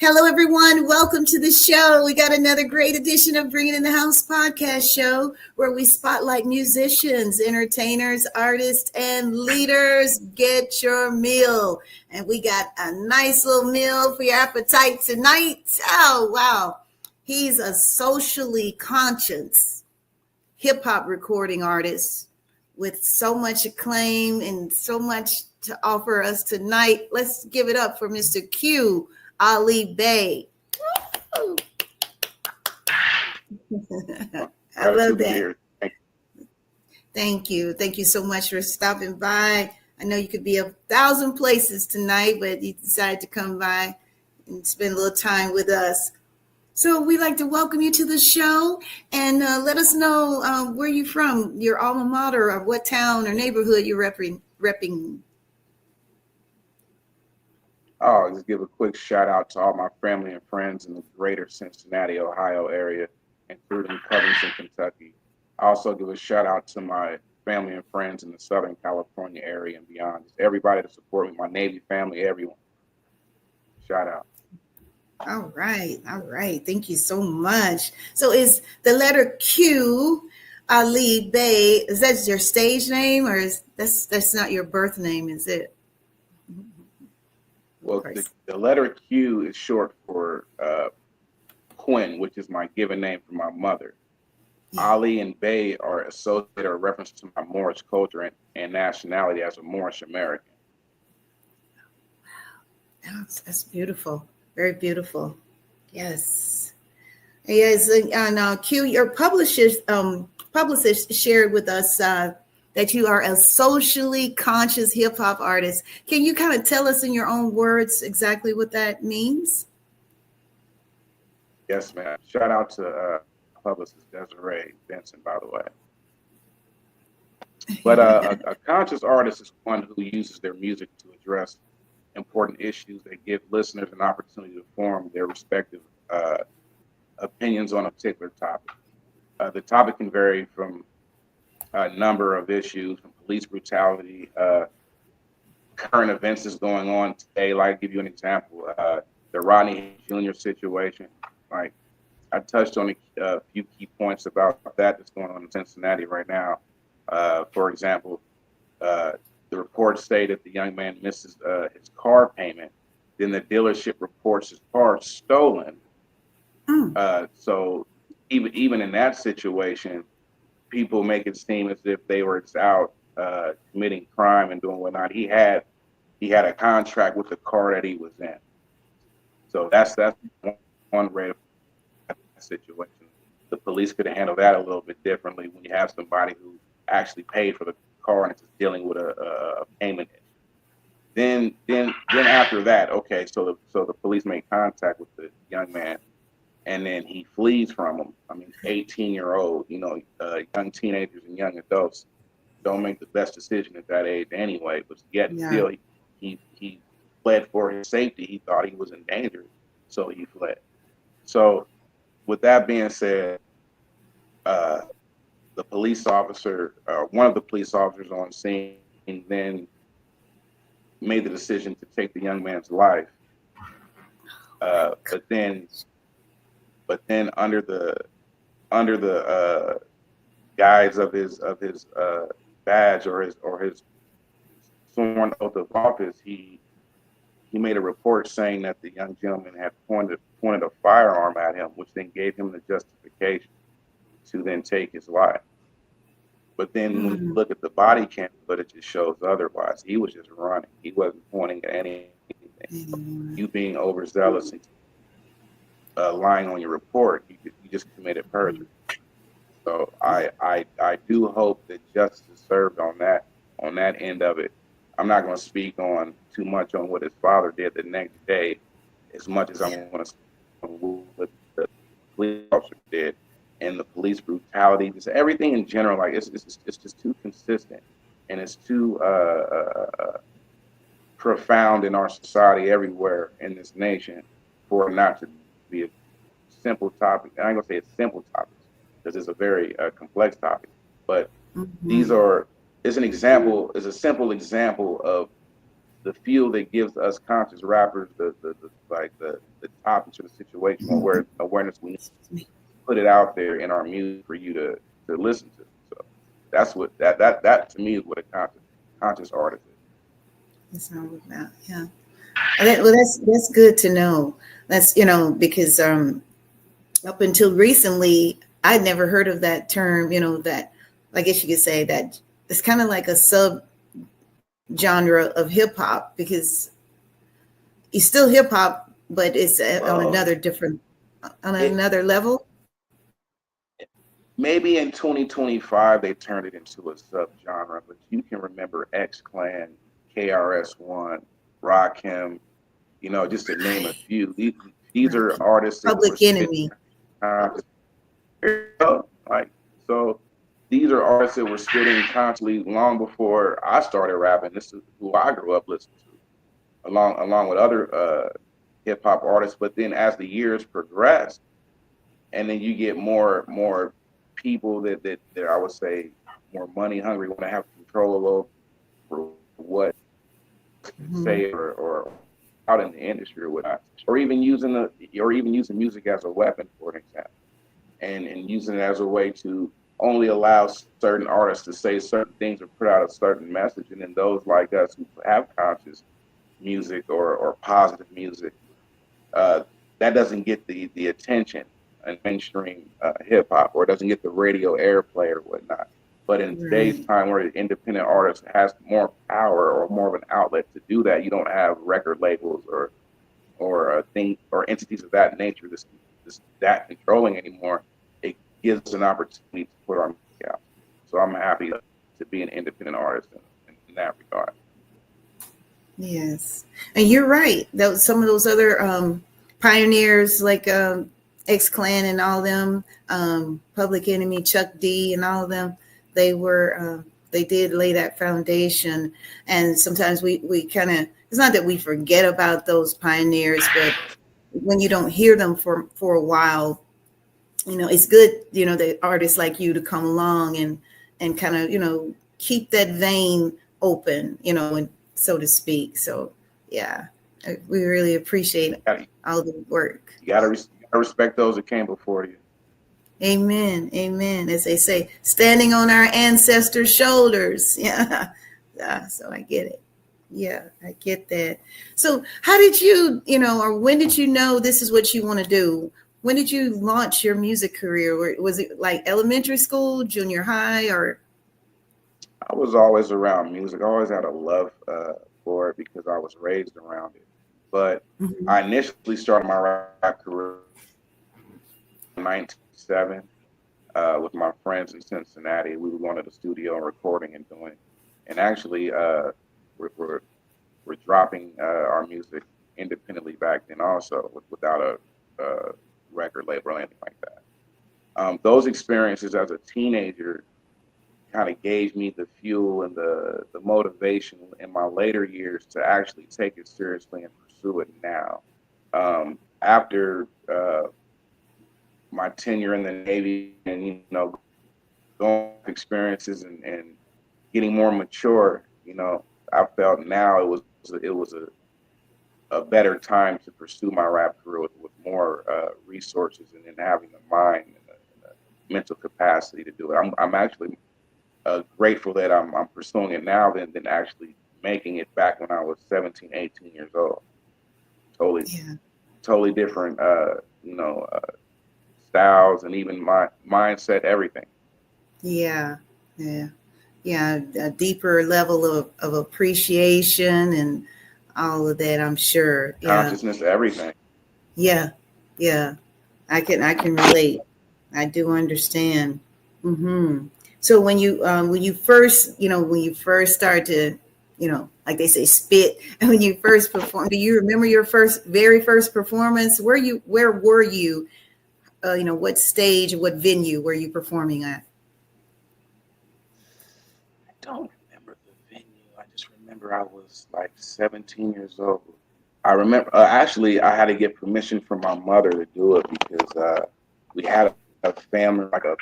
Hello, everyone. Welcome to the show. We got another great edition of Bring It in the House podcast show where we spotlight musicians, entertainers, artists, and leaders. Get your meal. And we got a nice little meal for your appetite tonight. Oh, wow. He's a socially conscious hip hop recording artist with so much acclaim and so much to offer us tonight. Let's give it up for Mr. Q. Ali Bey. I love that. Thank you. Thank you so much for stopping by. I know you could be 1,000 places tonight, but you decided to come by and spend a little time with us. So we'd like to welcome you to the show and let us know where you're from, your alma mater, or what town or neighborhood you're repping. Oh, just give a quick shout out to all my family and friends in the greater Cincinnati, Ohio area, including Covington, Kentucky. I also give a shout out to my family and friends in the Southern California area and beyond. Just everybody to support me, my Navy family, everyone. Shout out. All right. All right. Thank you so much. So is the letter Q, Ali Bey, is that your stage name or is that's not your birth name, is it? Well, the letter Q is short for Quinn, which is my given name for my mother. Yeah. Ali and Bey are associated or reference to my Moorish culture and nationality as a Moorish American. Wow, that's beautiful. Very beautiful. Yes. Yes. And Q, your publicist shared with us that you are a socially conscious hip hop artist. Can you kind of tell us in your own words exactly what that means? Yes, ma'am. Shout out to publicist Desiree Benson, by the way. But a conscious artist is one who uses their music to address important issues that give listeners an opportunity to form their respective opinions on a particular topic. The topic can vary from a number of issues, from police brutality, current events that's going on today. Like, give you an example, the Rodney Jr. situation. Like, I touched on a few key points about that that's going on in Cincinnati right now. For example, the reports say that the young man misses his car payment. Then the dealership reports his car stolen. So even in that situation, people make it seem as if they were out committing crime and doing whatnot. He had a contract with the car that he was in. So that's one way of that situation. The police could handle that a little bit differently when you have somebody who actually paid for the car and is dealing with a payment issue. Then after that, okay, so the police make contact with the young man, and then he flees from them. I mean, 18-year-old, young teenagers and young adults don't make the best decision at that age anyway. But yet still, he fled for his safety. He thought he was in danger, so he fled. So, with that being said, the police officer, one of the police officers on scene, then made the decision to take the young man's life. But then under the guise of his badge or his sworn oath of office, he made a report saying that the young gentleman had pointed a firearm at him, which then gave him the justification to then take his life. But then when you look at the body cam footage, it shows otherwise. He was just running. He wasn't pointing at anything. You being overzealous and lying on your report, you just committed perjury. So I do hope that justice is served on that end of it. I'm not going to speak on too much on what his father did the next day, as much as I'm going to speak on what the police officer did and the police brutality. Just everything in general, like it's just too consistent, and it's too profound in our society everywhere in this nation for it not to be a simple topic. And I'm going to say it's simple topic because it's a very complex topic, but it's a simple example of the feel that gives us conscious rappers the topics or the situational awareness we need to put it out there in our music for you to listen to. So that's what that to me is what a conscious artist is. That's all about, yeah. Well, that's good to know. That's because up until recently, I'd never heard of that term. That I guess you could say that it's kind of like a sub genre of hip hop, because it's still hip hop, but it's on another level. Maybe in 2025 they turned it into a subgenre, but you can remember X Clan, KRS-One, Rakim, just to name a few. These are artists. Public Enemy. So these are artists that were spitting constantly long before I started rapping. This is who I grew up listening to, along with other hip hop artists. But then as the years progressed, and then you get more people that I would say more money hungry, want to have control over what say or out in the industry or whatnot, or even using music as a weapon, for an example, and using it as a way to only allow certain artists to say certain things or put out a certain message, and then those like us who have conscious music or positive music, that doesn't get the attention in mainstream hip hop, or doesn't get the radio airplay or whatnot. But in today's time, where the independent artist has more power or more of an outlet to do that, you don't have record labels or entities of that nature that controlling anymore. It gives us an opportunity to put our music out. So I'm happy to be an independent artist in that regard. Yes, and you're right. Some of those other pioneers like X Clan and all them, Public Enemy, Chuck D, and all of them. They did lay that foundation, and sometimes we kind of, it's not that we forget about those pioneers, but when you don't hear them for a while, it's good, the artists like you to come along and kind of, keep that vein open, and so to speak. So yeah, we really appreciate all the work. You gotta respect those that came before you. Amen. Amen. As they say, standing on our ancestors' shoulders. Yeah. So I get it. Yeah, I get that. So how did you, or when did you know this is what you want to do? When did you launch your music career? Or was it like elementary school, junior high, or? I was always around music. I always had a love for it because I was raised around it. But I initially started my rap career in 1997 with my friends in Cincinnati. We were going to the studio and recording and doing, and actually we're dropping our music independently back then also, without a record label or anything like that. Those experiences as a teenager kind of gave me the fuel and the motivation in my later years to actually take it seriously and pursue it now. After my tenure in the Navy and, going through experiences and getting more mature, I felt now it was a better time to pursue my rap career with more resources and then having the mind and the mental capacity to do it. I'm actually grateful that I'm pursuing it now than actually making it back when I was 17, 18 years old. Totally different, styles and even my mindset, everything. Yeah. A deeper level of appreciation and all of that, I'm sure. Consciousness, everything. Yeah. I can relate. I do understand. So when you first start to, like they say, spit, and when you first perform, do you remember your very first performance? Where were you? What stage, what venue were you performing at? I don't remember the venue. I just remember I was like 17 years old. I remember actually I had to get permission from my mother to do it because we had a family, like a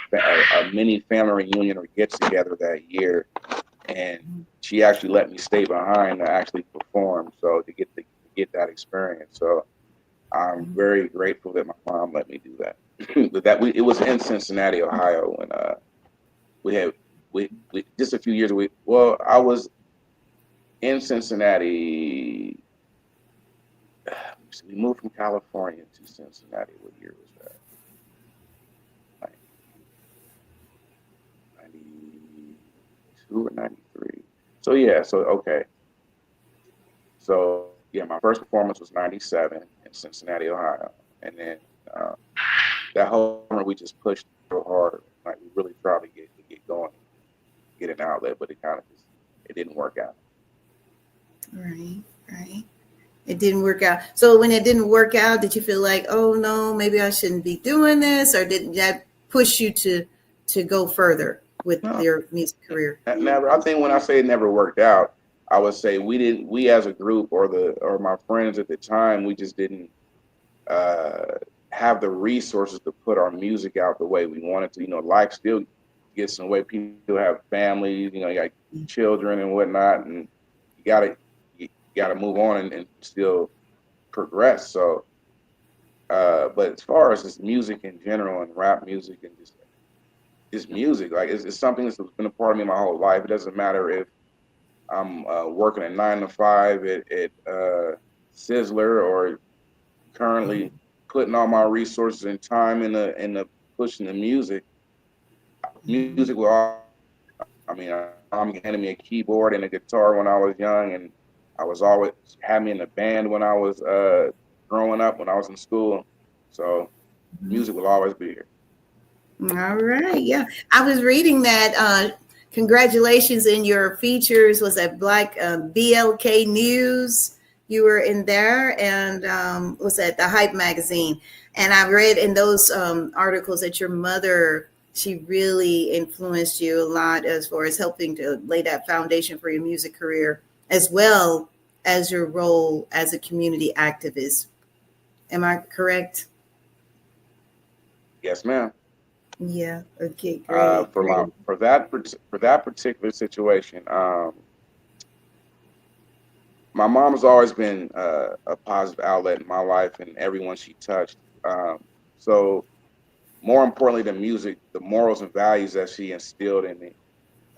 mini family reunion or get together that year, and she actually let me stay behind to actually perform, so to get that experience. So I'm very grateful that my mom let me do that. But it was in Cincinnati, Ohio, when we just a few years ago. Well, I was in Cincinnati. We moved from California to Cincinnati. What year was that? Like 92 or 93. So yeah, so okay. So yeah, my first performance was 97 in Cincinnati, Ohio. And then that whole summer we just pushed so hard. Like we really tried to get going, get an outlet, but it didn't work out. Right. It didn't work out. So when it didn't work out, did you feel like, oh no, maybe I shouldn't be doing this, or did that push you to go further with your music career? Never. I think when I say it never worked out, I would say we as a group or my friends at the time, we just didn't have the resources to put our music out the way we wanted to. Life still gets in the way. People have families, you got children and whatnot, and you gotta move on and still progress. So, but as far as just music in general and rap music and just music, like it's something that's been a part of me my whole life. It doesn't matter if I'm working a 9 to 5 at Sizzler or currently putting all my resources and time in the pushing the music. Music will all. I mean, mom handed me a keyboard and a guitar when I was young, and I was always had me in the band when I was growing up, when I was in school. So music will always be here. All right. Yeah. I was reading that. Congratulations in your features. Was that Black BLK News? You were in there, and was that the Hype magazine? And I read in those articles that your mother, she really influenced you a lot as far as helping to lay that foundation for your music career, as well as your role as a community activist. Am I correct? Yes, ma'am. Yeah. Okay. Great. For that particular situation, my mom has always been a positive outlet in my life and everyone she touched. So more importantly than music, the morals and values that she instilled in me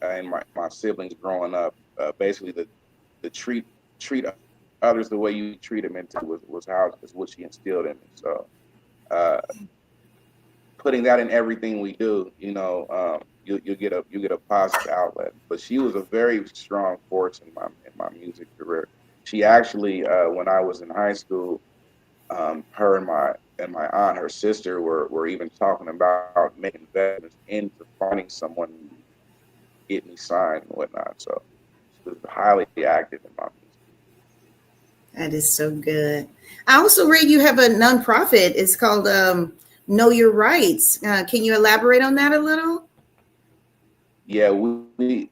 and my siblings growing up, basically the treat others the way you treat them into was what she instilled in me. So putting that in everything we do, you get a positive outlet. But she was a very strong force in my music career. She actually, when I was in high school, her and my aunt, her sister, were even talking about making investments into finding someone to get me signed and whatnot. So she was highly active in my music. That is so good. I also read you have a nonprofit. It's called Know Your Rights. Can you elaborate on that a little? Yeah, we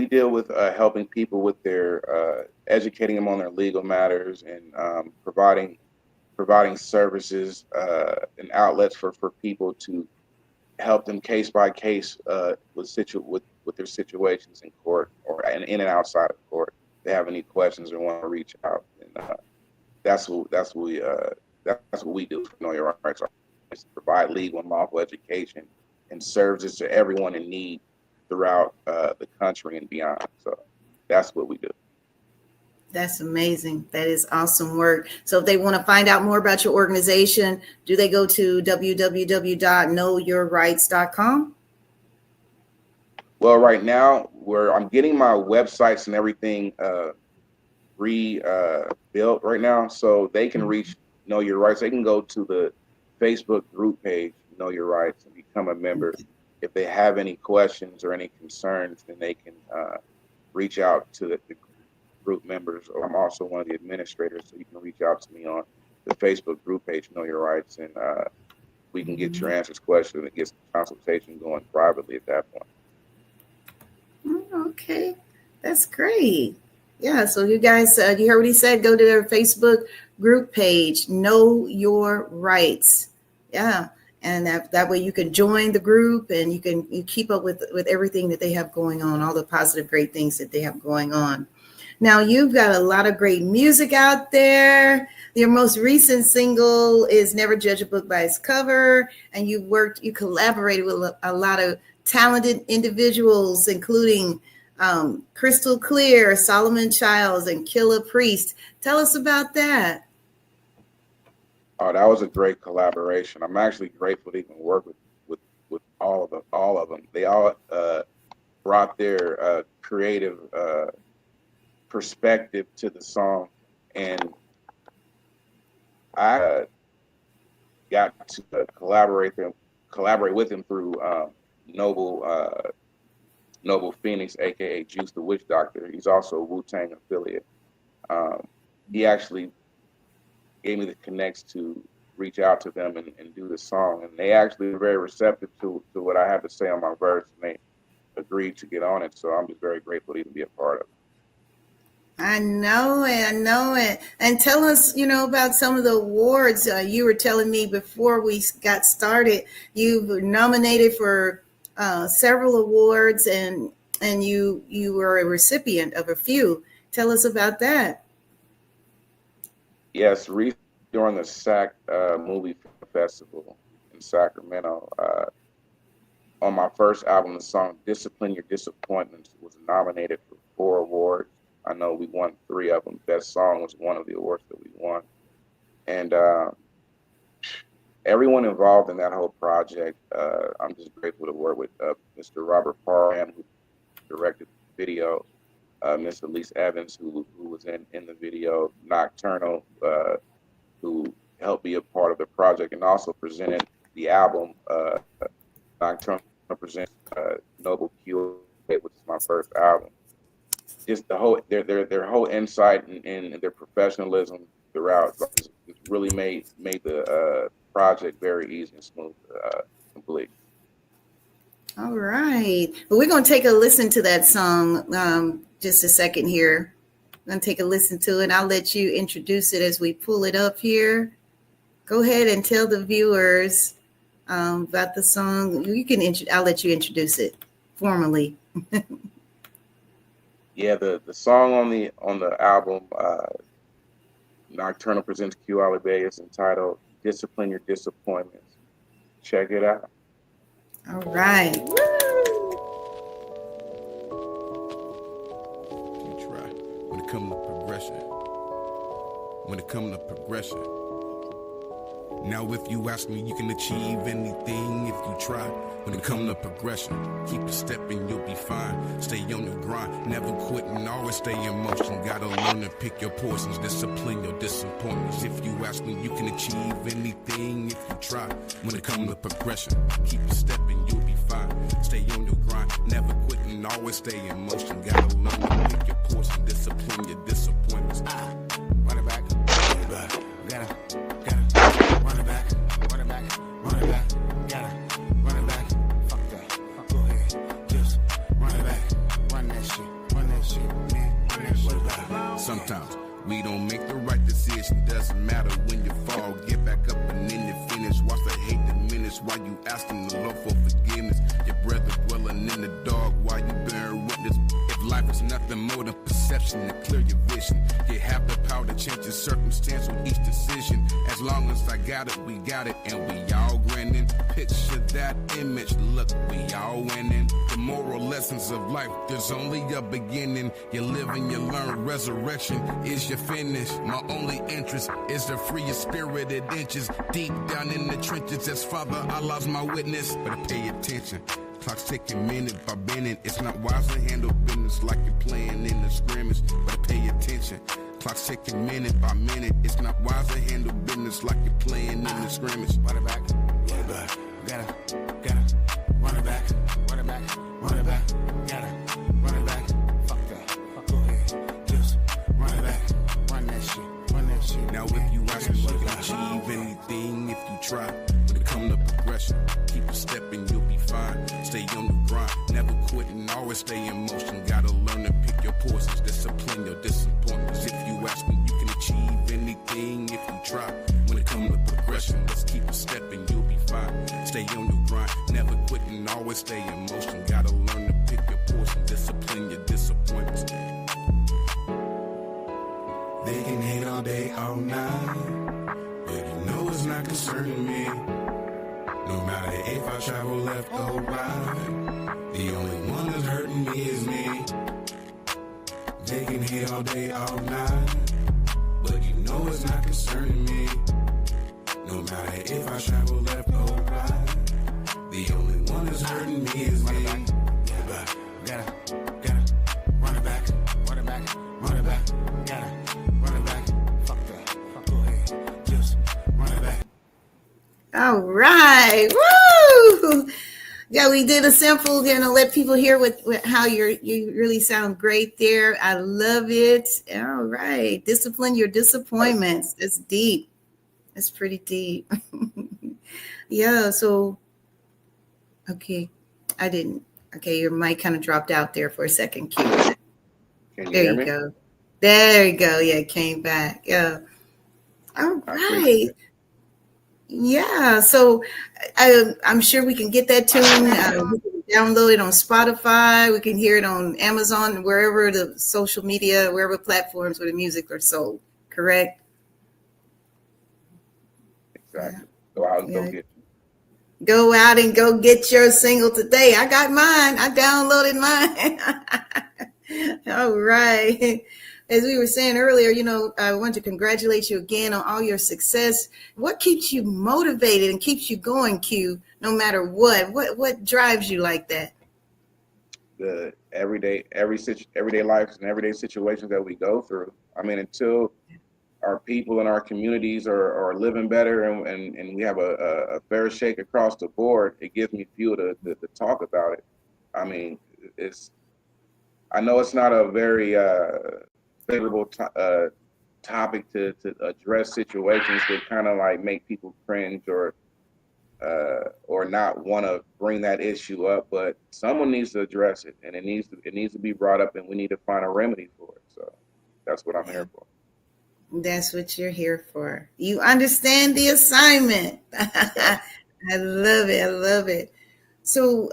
deal with helping people with their educating them on their legal matters and providing services and outlets for people to help them case by case with their situations in court or in and outside of court. If they have any questions or want to reach out, and that's what we do for Know Your Rights. Is to provide legal and lawful education and services to everyone in need throughout the country and beyond. So that's what we do. That's amazing. That is awesome work. So if they want to find out more about your organization, do they go to www.knowyourrights.com? Well, right now I'm getting my websites and everything rebuilt right now, so they can reach Know Your Rights. They can go to the Facebook group page, Know Your Rights, and become a member. If they have any questions or any concerns, then they can reach out to the group members. Or I'm also one of the administrators, so you can reach out to me on the Facebook group page, Know Your Rights, and we can get your answers, questions, and get some consultation going privately at that point. Okay, that's great. Yeah, so you guys, you heard what he said. Go to their Facebook group page, Know Your Rights. Yeah, And that way you can join the group and you keep up with everything that they have going on, all the positive, great things that they have going on. Now, you've got a lot of great music out there. Your most recent single is Never Judge a Book by Its Cover. And you collaborated with a lot of talented individuals, including Crystal Clear, Solomon Childs, and Killa Priest. Tell us about that. Oh, that was a great collaboration. I'm actually grateful to even work with all of them. They all brought their creative perspective to the song, and I got to collaborate with them through Noble Phoenix, aka Juice the Witch Doctor. He's also a Wu-Tang affiliate. He actually gave me the connects to reach out to them and do the song, and they actually were very receptive to what I have to say on my verse, and they agreed to get on it. So I'm just very grateful to even be a part of it. I know it. And tell us, about some of the awards. You were telling me before we got started, you were nominated for several awards, and you were a recipient of a few. Tell us about that. Yes, during the SAC movie festival in Sacramento, on my first album, the song "Discipline Your Disappointments" was nominated for 4 awards. I know we won 3 of them. Best Song was one of the awards that we won. And everyone involved in that whole project, I'm just grateful to work with Mr. Robert Parham, who directed the video, Miss Elise Evans, who was in the video, Nocturnal, who helped be a part of the project and also presented the album. Nocturnal presents Noble Q, which is my first album. Just the whole their whole insight and their professionalism throughout just really made the project very easy and smooth to complete. All right. Well, we're going to take a listen to that song just a second here. I'm going to take a listen to it. I'll let you introduce it as we pull it up here. Go ahead and tell the viewers about the song. I'll let you introduce it formally. Yeah, the song on the album, Nocturnal presents Q Alibay, is entitled "Discipline Your Disappointments." Check it out. All right. You try. When it comes to progression. Now if you ask me, you can achieve anything if you try. When it comes to progression, keep a step and you'll be fine. Stay on the grind, never quit and always stay in motion. Gotta learn to pick your poisons, discipline your disappointments. If you ask me, you can achieve anything if you try. When it comes to progression, keep a step and you'll be fine. Stay on your grind, never quit and always stay in motion. Gotta learn to pick your poison, discipline your disappointments. Run it back, gotta run it back, run it back, run it back, gotta run it back. Fuck that, go ahead, just run it back, run that shit, man, run that shit back. Sometimes we don't make the right decision, doesn't matter when you fall, get back up and then you finish. Watch the hate diminish while you asking the Lord for forgiveness. Your brother dwelling in the dark while you bearing witness. If life is nothing more than perception, to clear your vision. You have the power to change your circumstance with each decision. As long as I got it, we got it, and we all grinning. Picture that image, look, we all winning. The moral lessons of life, there's only a beginning. You live and you learn, resurrection is your finish. My only interest is to free your spirited inches. Deep down in the trenches, as Father, Allah's my witness. But pay attention. Clock's ticking minute by minute. It's not wise to handle business like you're playing in the scrimmage. But pay attention. Clock's ticking minute by minute. It's not wise to handle business like you're playing in the scrimmage. Run it back, run it back. Gotta run it back, run it back, run it back. Gotta run it back. Fuck that. Go ahead, just run it back. Run that shit. Now if you ask me, you can achieve anything if you try. When it comes to progression, keep a step and you'll be fine. Stay on the grind, never quit and always stay in motion. Gotta learn to pick your poisons, discipline your disappointments. If you ask me, you can achieve anything if you try. When it comes to progression, let's keep a step and you'll be fine. always stay in motion. Gotta learn to pick your portion, discipline your disappointments. They can hate all day, all night, but you know it's not concerning me. No matter if I travel left or right, the only one that's hurting me is me. They can hate all day, all night, but you know it's not concerning me. No matter if I travel left or right, the only one that's hurting me is me. Gotta run it back, run it back, run it back, gotta run it back. Fuck that, go ahead, just run it back. All right, woo! Yeah, we did a sample, let people hear with how you really sound great there. I love it. All right, discipline your disappointments. That's deep. That's pretty deep. Yeah. So, okay, your mic kind of dropped out there for a second. Q. Can you There hear you me? go. There you go. Yeah, it came back. Yeah. All right. Yeah. So I'm sure we can get that tune. We can download it on Spotify. We can hear it on Amazon, wherever the social media, wherever platforms where the music are sold. Correct? Exactly. Go out and go get it. Go out and go get your single today. I got mine. I downloaded mine. All right. As we were saying earlier, I want to congratulate you again on all your success. What keeps you motivated and keeps you going, Q, no matter what? What drives you like that? The everyday life and everyday situations that we go through. I mean, until our people in our communities are living better and we have a fair shake across the board, it gives me fuel to talk about it. I mean, I know it's not a very favorable topic to address situations that kind of like make people cringe or not want to bring that issue up, but someone needs to address it, and it needs to be brought up, and we need to find a remedy for it. So that's what I'm here for. That's what you're here for. You understand the assignment. I love it. I love it. So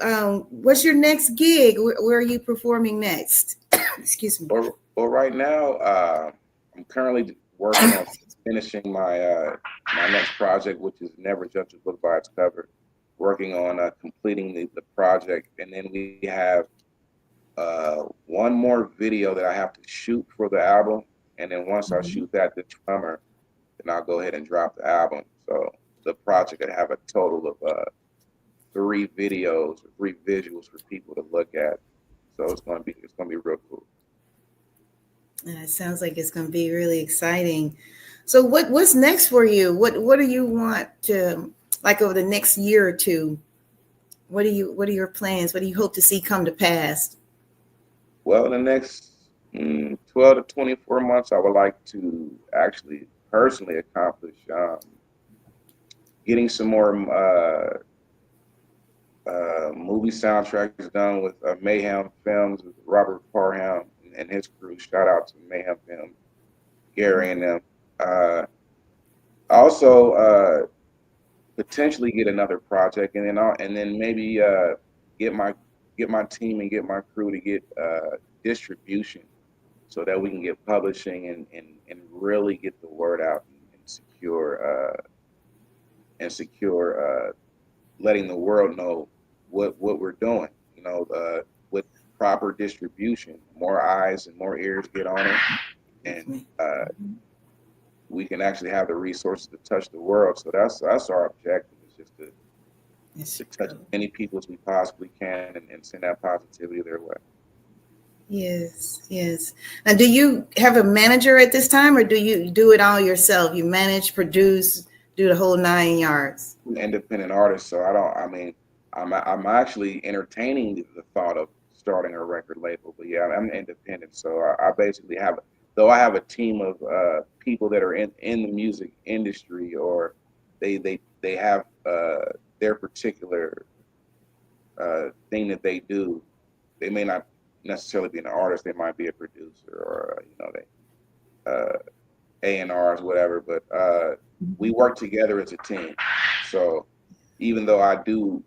what's your next gig? Where are you performing next? Excuse me. Well, right now, I'm currently working on finishing my next project, which is Never Judge a Book by Its Cover. Working on completing the project, and then we have one more video that I have to shoot for the album, and then once I shoot that this summer, then I'll go ahead and drop the album. So the project could have a total of 3 videos, 3 visuals for people to look at. So it's gonna be real cool. It sounds like it's going to be really exciting. So what's next for you? What do you want to, like, over the next year or two? What are your plans? What do you hope to see come to pass? Well, in the next 12 to 24 months, I would like to actually personally accomplish getting some more movie soundtracks done with Mayhem Films, with Robert Parham and his crew. Shout out to Mayhem Films, Gary and them. Also, potentially get another project, and then maybe get my team and get my crew to get distribution, so that we can get publishing and really get the word out and secure letting the world know what we're doing. With proper distribution, more eyes and more ears get on it, and we can actually have the resources to touch the world. So that's our objective, is just to touch as many people as we possibly can and send that positivity their way. Yes. And do you have a manager at this time, or do you do it all yourself? You manage, produce, do the whole 9 yards? I'm an independent artist, so I'm actually entertaining the thought of starting a record label, but yeah, I'm independent. So I basically have a team of people that are in the music industry, or they have their particular thing that they do. They may not necessarily be an artist. They might be a producer, or A&Rs, whatever. But we work together as a team. So even though I do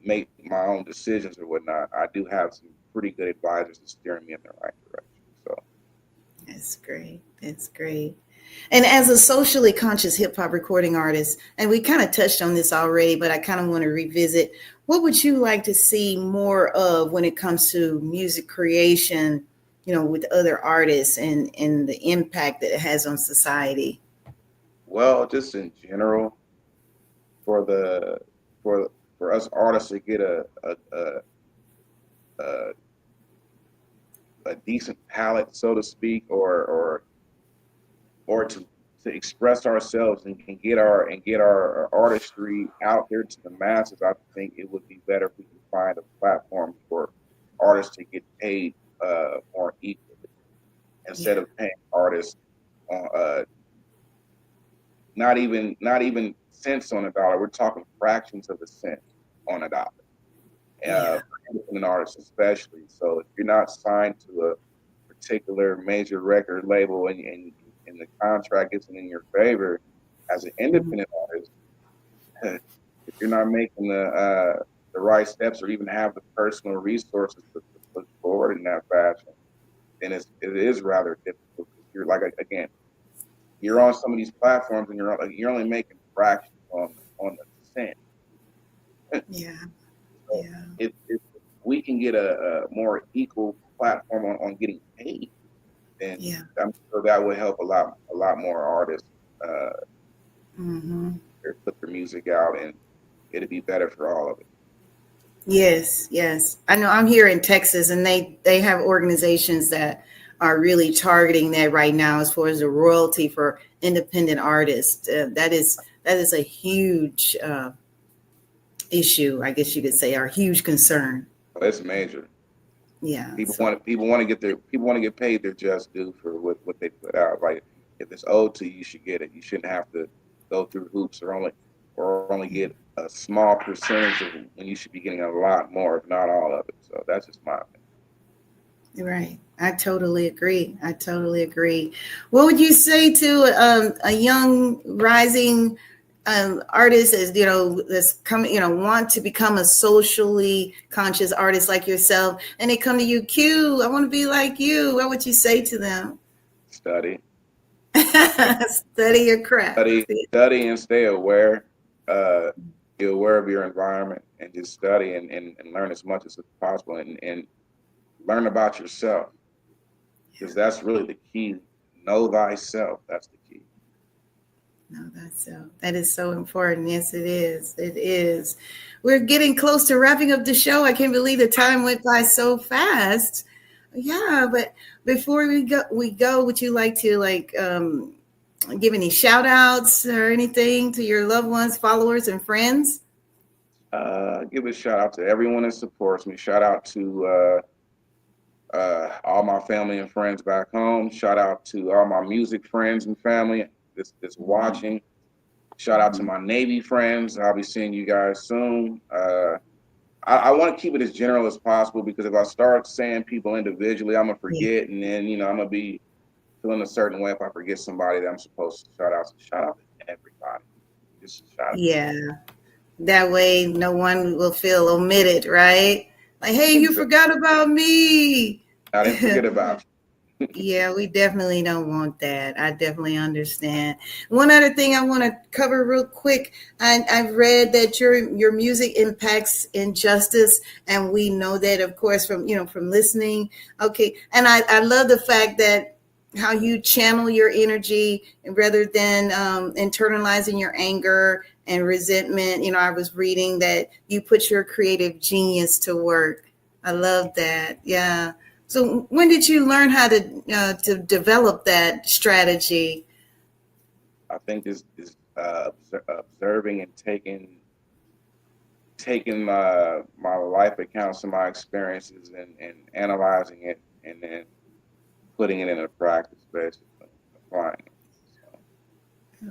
make my own decisions or whatnot, I do have some pretty good advisors that steer me in the right direction. So That's great. That's great. And as a socially conscious hip hop recording artist, and we kind of touched on this already, but I kind of want to revisit, what would you like to see more of when it comes to music creation, with other artists and the impact that it has on society? well, just in general, for the for us artists to get a, a decent palette, so to speak, or to express ourselves and get our artistry out there to the masses, I think it would be better if we could find a platform for artists to get paid more equally instead Yeah. of paying artists on not even cents on a dollar. We're talking fractions of a cent on a dollar. Yeah. For independent artists especially. So if you're not signed to a particular major record label and the contract isn't in your favor as an independent artist, if you're not making the right steps or even have the personal resources to push forward in that fashion, then it is rather difficult. You're like, again, you're on some of these platforms and you're only making fractions on the cent. Yeah. So Yeah. if we can get a more equal platform on getting paid, then Yeah. I'm sure that would help a lot more artists Mm-hmm. put their music out, and it'd be better for all of it. Yes, yes. I know I'm here in Texas, and they have organizations that are really targeting that right now as far as the royalty for independent artists. That is a huge issue, I guess you could say, or huge concern. So it's major. Yeah. People want to get paid their just due for what they put out. Like if it's owed to you, you should get it. You shouldn't have to go through hoops or only get a small percentage of when you should be getting a lot more, if not all of it. So that's just my opinion. Right. I totally agree. I totally agree. What would you say to a young rising artist, as that's coming, want to become a socially conscious artist like yourself, and they come to you, Q, I want to be like you? What would you say to them? Study, Study your craft. study, and stay aware. Uh, be aware of your environment and just study and learn as much as possible and learn about yourself, because that's really the key. Know thyself. That's the key. No, that is so important. Yes, it is. It is. We're getting close to wrapping up the show. I can't believe the time went by so fast. Yeah, but before we go, would you like to give any shout outs or anything to your loved ones, followers, and friends? Give a shout out to everyone that supports me. Shout out to all my family and friends back home. Shout out to all my music friends and family that's watching. Shout out to my Navy friends. I'll be seeing you guys soon. I want to keep it as general as possible, because if I start saying people individually, I'm gonna forget, and then I'm gonna be feeling a certain way if I forget somebody that I'm supposed to shout out. So shout out to everybody. Just shout out. Yeah, that way no one will feel omitted, right? Like, hey, you forgot about me. I didn't forget about you. Yeah, we definitely don't want that. I definitely understand. One other thing I want to cover real quick. I've read that your music impacts injustice, and we know that, of course, from listening. Okay, and I love the fact that how you channel your energy rather than internalizing your anger and resentment. I was reading that you put your creative genius to work. I love that. Yeah. So when did you learn how to develop that strategy? I think is observing and taking my life accounts and my experiences and analyzing it, and then putting it into practice, basically applying it. So,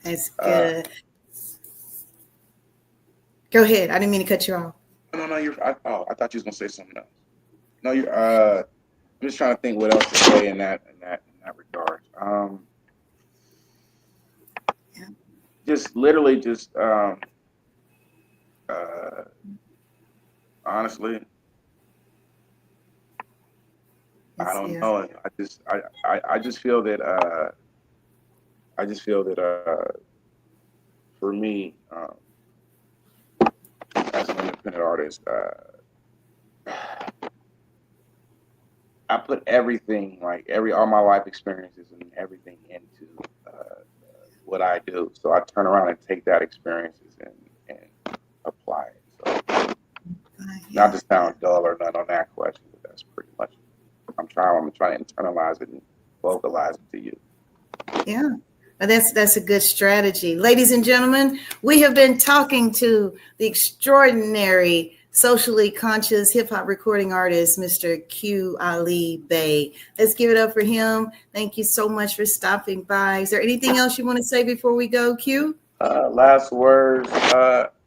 That's good. Go ahead. I didn't mean to cut you off. no, I thought you was gonna say something else. No, you're. I'm just trying to think what else to say in that regard. Yeah. Just literally just Honestly, I Let's don't hear. know. I just feel that for me, as an independent artist, I put everything, like all my life experiences and everything into what I do. So I turn around and take that experiences and apply it. So not to sound dull or none on that question, but that's pretty much. I'm trying to internalize it and vocalize it to you. Yeah. Well, that's a good strategy. Ladies and gentlemen, we have been talking to the extraordinary socially conscious hip hop recording artist, Mr. Q Ali Bey. Let's give it up for him. Thank you so much for stopping by. Is there anything else you want to say before we go, Q? Last words.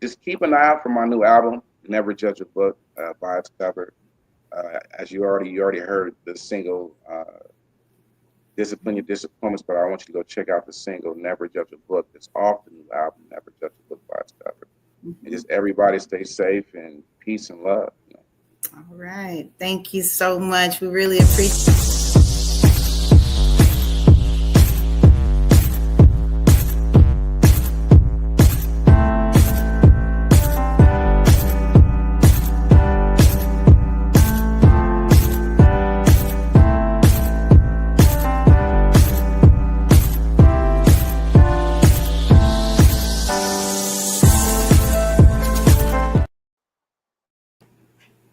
Just keep an eye out for my new album, Never Judge a Book, by its cover. As you already heard the single Discipline Your Disappointments, but I want you to go check out the single Never Judge a Book. It's off the new album, Never Judge a Book, by its cover. And just everybody stay safe and peace and love. All right. Thank you so much. We really appreciate it.